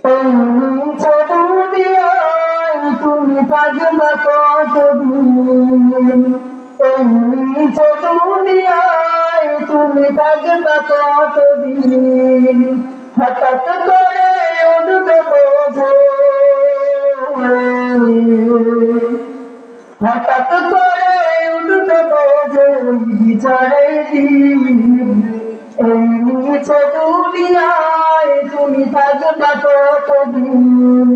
এই নিচে দুনিয়ায় তুমি থাকবে কতদিন, এই নিচে দুনিয়ায় তুমি থাকবে কতদিন। হঠাৎ করে উঠবে বোঝে, হঠাৎ করে উঠবে বোঝে বিচারের দিন। এই নিচে দুনিয়ায় তুমি থাকবে কতদিন,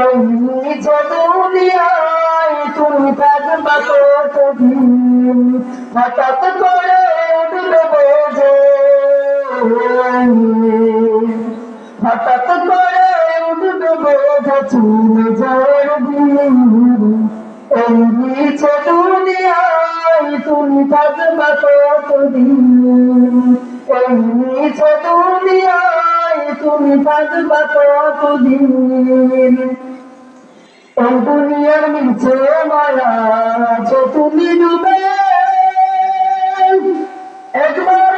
এই নিচে দুনিয়ায় তুমি থাকবে কতদিন। হঠাৎ করে উঠবে বোঝে, হঠাৎ করে উঠবে বোঝে চলে যাওয়ার দিন। এই নিচে দুনিয়ায় তুমি থাকবে কতদিন, এই নিচে দুনিয়ায় তুমি থাকবে কতদিন। এই দুনিয়ার নিচে মায়া আছে তুমি ডুবে, একবার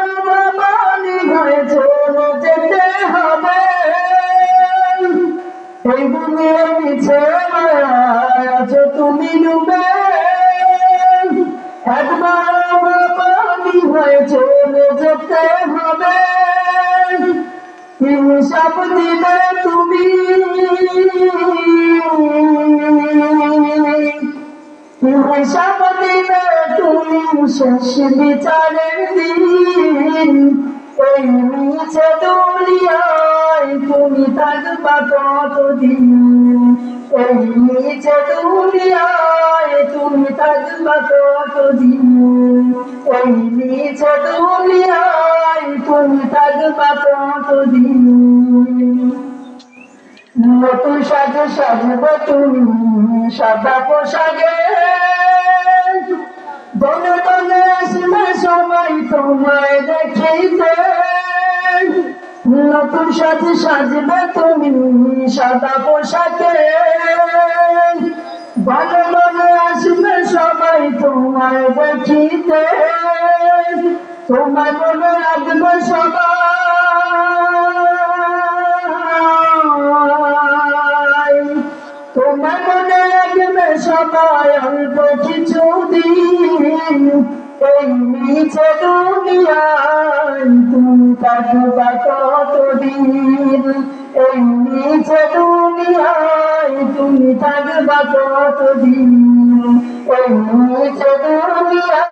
পানি হয়ে চলে যেতে হবে। এই দুনিয়ার নিচে মায়া আছে তুমি ডুবে, একবার পানি হয়ে চলে যেতে হবে। হিসাব দিবে তুমি, হিসাব দিবে তুমি শেষ বিচারের দিন। এই নিচে দুনিয়ায় তুমি থাকবে কতদিন, এই নিচে দুনিয়ায় তুমি থাকবে কতদিন, এই নিচে দুনিয়ায় তুমি থাকবে কতদিন। নতুন সাজে সাজবে তুমি সাদা পোশাকে, দলে দলে আসবে সবাই তোমায় দেখিতে। নতুন সাজে সাজবে তুমি সাদা পোশাকে, দলে দলে আসবে সবাই তোমায় দেখিতে। তোমায় মনে রাখবে সবাই, তোমার মনে রাখবে সবাই অল্প কিছুদিন। এই নিচে দুনিয়ায় তুমি থাকবে কতদিন, এই নিচে দুনিয়ায় তুমি থাকবে কতদিন, এই নিচে দুনিয়ায়।